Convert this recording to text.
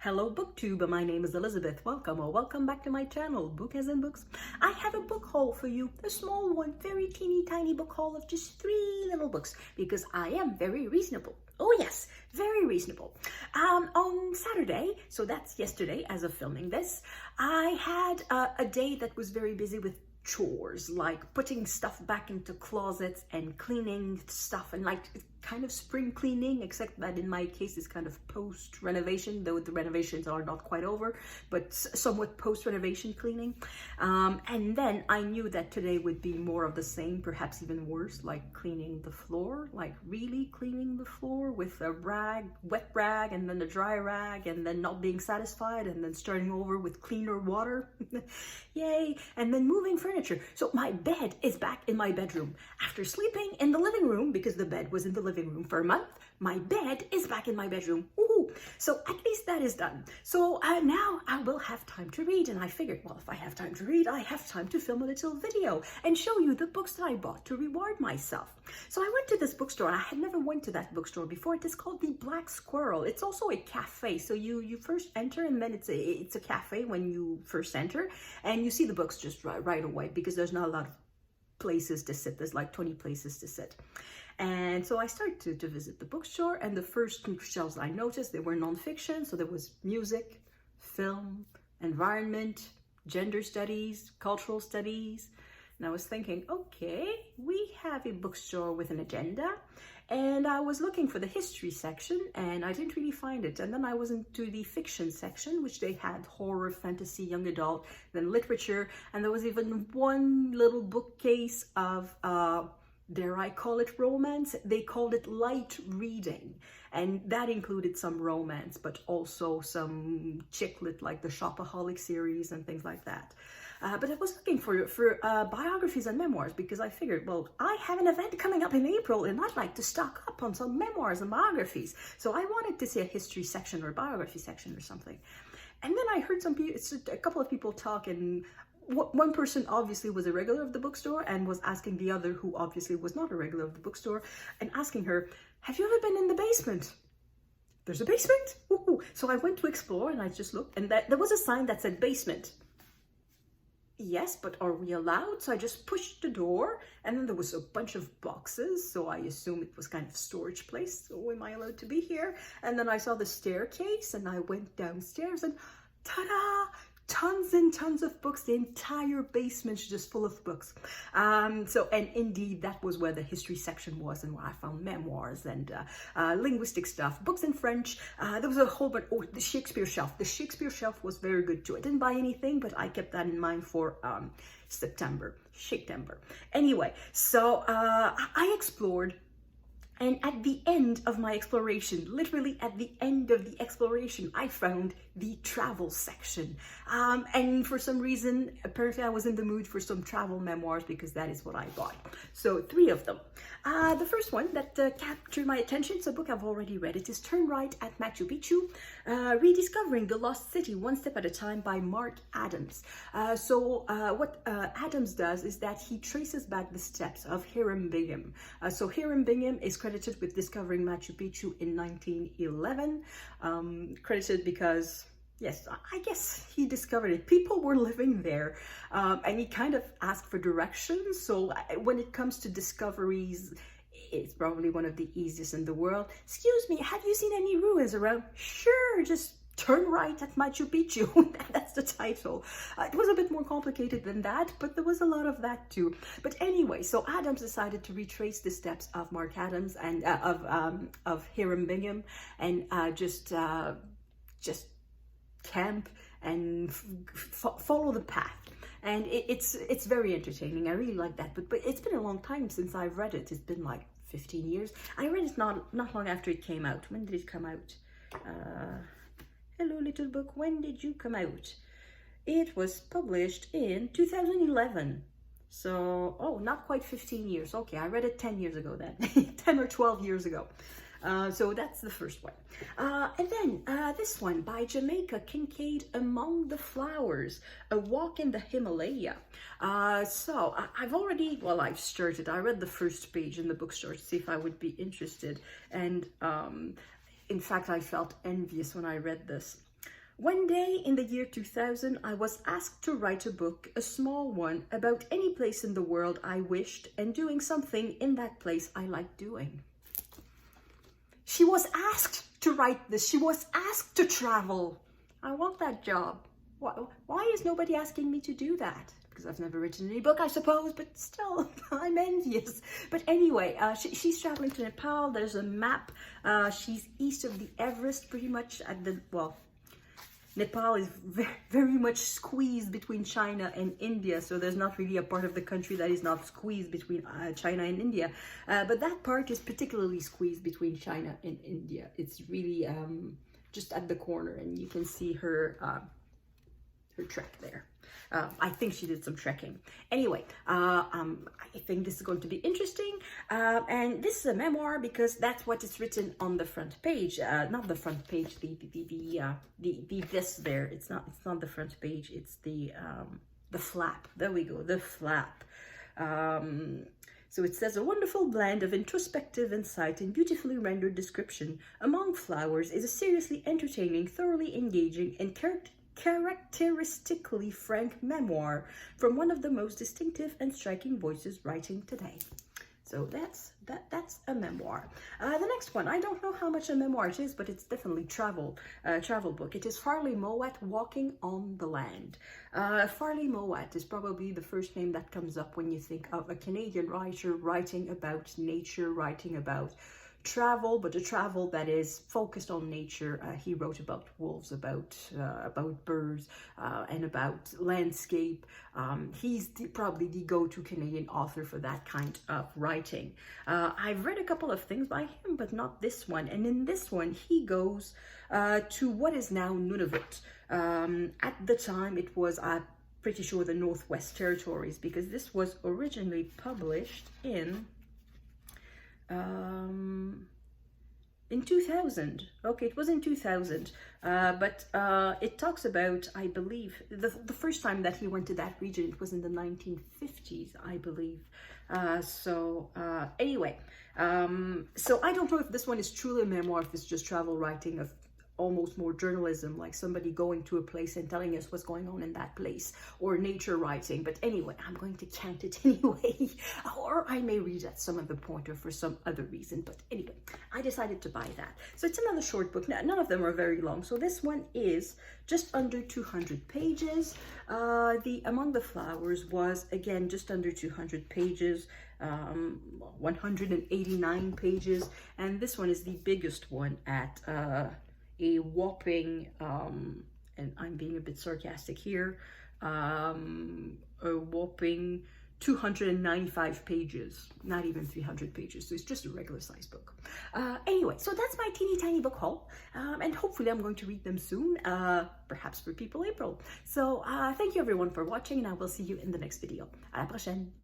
Hello BookTube, my name is Elizabeth. Welcome or welcome back to my channel, Book as in Books. I have a book haul for you, a small one, very teeny tiny book haul of just 3 little books because I am very reasonable. Oh yes, very reasonable. On Saturday, so that's yesterday as of filming this, I had a day that was very busy with chores, like putting stuff back into closets and cleaning stuff, and like kind of spring cleaning, except that in my case it's kind of post renovation, though the renovations are not quite over, but somewhat post renovation cleaning. And then I knew that today would be more of the same, perhaps even worse, like cleaning the floor, like really cleaning the floor with a rag, wet rag, and then a dry rag, and then not being satisfied, and then starting over with cleaner water. Yay! And then moving furniture. So my bed is back in my bedroom. After sleeping in the living room, because the bed was in the living room for a month, my bed is back in my bedroom. Woohoo! So at least that is done. So now I will have time to read, and I figured, well, if I have time to read, I have time to film a little video and show you the books that I bought to reward myself. So I went to this bookstore, and I had never went to that bookstore before. It is called the Black Squirrel. It's also a cafe. So you first enter, and then it's a cafe when you first enter, and you see the books just right away because there's not a lot of places to sit. There's like 20 places to sit. And so I started to visit the bookstore, and the first shelves I noticed, they were nonfiction. So there was music, film, environment, gender studies, cultural studies. And I was thinking, okay, we have a bookstore with an agenda. And I was looking for the history section, and I didn't really find it. And then I was into the fiction section, which they had horror, fantasy, young adult, then literature. And there was even one little bookcase of dare I call it romance? They called it light reading. And that included some romance, but also some chick lit, like the Shopaholic series and things like that. But I was looking for biographies and memoirs because I figured, well, I have an event coming up in April and I'd like to stock up on some memoirs and biographies. So I wanted to see a history section or a biography section or something. And then I heard a couple of people talk, and one person obviously was a regular of the bookstore and was asking the other, who obviously was not a regular of the bookstore, and asking her, have you ever been in the basement? There's a basement? Ooh. So I went to explore, and I just looked, and there was a sign that said basement. Yes, but are we allowed? So I just pushed the door, and then there was a bunch of boxes, so I assume it was kind of storage place. So am I allowed to be here? And then I saw the staircase, and I went downstairs, and ta-da! Tons and tons of books. The entire basement's just full of books. And indeed, that was where the history section was, and where I found memoirs and linguistic stuff, books in French. There was a whole bunch. Oh, the Shakespeare shelf. The Shakespeare shelf was very good too. I didn't buy anything, but I kept that in mind for September. Anyway, so I explored. And at the end of my exploration, literally at the end of the exploration, I found the travel section. And for some reason, apparently I was in the mood for some travel memoirs because that is what I bought. So 3 of them. The first one that captured my attention, it's a book I've already read. It is Turn Right at Machu Picchu, Rediscovering the Lost City One Step at a Time by Mark Adams. What Adams does is that he traces back the steps of Hiram Bingham. So Hiram Bingham is credited with discovering Machu Picchu in 1911. Credited because, yes, I guess he discovered it. People were living there, and he kind of asked for directions. So when it comes to discoveries, it's probably one of the easiest in the world. Excuse me, have you seen any ruins around? Sure, just turn right at Machu Picchu. That's the title. It was a bit more complicated than that, but there was a lot of that too. But anyway, so Adams decided to retrace the steps of Mark Adams and of Hiram Bingham, and just camp and follow the path. And it's very entertaining. I really like that. But it's been a long time since I've read it. It's been like 15 years. I read it not long after it came out. When did it come out? Hello, little book. When did you come out? It was published in 2011. So, oh, not quite 15 years. Okay, I read it 10 years ago then. 10 or 12 years ago. So that's the first one. And then this one by Jamaica Kincaid, Among the Flowers, A Walk in the Himalaya. I've started. I read the first page in the bookstore to see if I would be interested. And in fact, I felt envious when I read this. One day in the year 2000, I was asked to write a book, a small one, about any place in the world I wished and doing something in that place I liked doing. She was asked to write this. She was asked to travel. I want that job. Why is nobody asking me to do that? Because I've never written any book, I suppose, but still, I'm envious. But anyway, she's traveling to Nepal. There's a map. She's east of the Everest, pretty much at the, well, Nepal is very much squeezed between China and India, so there's not really a part of the country that is not squeezed between China and India. But that part is particularly squeezed between China and India. It's really just at the corner, and you can see her trek there. I think she did some trekking. Anyway, I think this is going to be interesting. And this is a memoir because that's what is written on the front page. Not the front page, the this there. It's not the front page. It's the flap. There we go, the flap. So it says, a wonderful blend of introspective insight and beautifully rendered description among flowers is a seriously entertaining, thoroughly engaging, and characteristically frank memoir from one of the most distinctive and striking voices writing today. So that's a memoir. The next one, I don't know how much a memoir it is, but it's definitely travel book. It is Farley Mowat, Walking on the Land. Farley Mowat is probably the first name that comes up when you think of a Canadian writer writing about nature, writing about travel, but a travel that is focused on nature. He wrote about wolves, about birds, and about landscape. He's probably the go-to Canadian author for that kind of writing. I've read a couple of things by him, but not this one. And in this one, he goes to what is now Nunavut. At the time, it was pretty sure the Northwest Territories, because this was originally published in 2000. Okay, it was in 2000, but it talks about, I believe, the first time that he went to that region, it was in the 1950s, I believe. Anyway, so I don't know if this one is truly a memoir, if it's just travel writing of almost more journalism, like somebody going to a place and telling us what's going on in that place, or nature writing. But anyway, I'm going to count it anyway, or I may read at some other point or for some other reason. But anyway, I decided to buy that. So it's another short book. None of them are very long. So this one is just under 200 pages. The Among the Flowers was, again, just under 200 pages. 189 pages, and this one is the biggest one at a whopping, and I'm being a bit sarcastic here, a whopping 295 pages, not even 300 pages. So it's just a regular size book. Anyway, so that's my teeny tiny book haul, and hopefully I'm going to read them soon, perhaps for People April. So thank you everyone for watching, and I will see you in the next video. À la prochaine.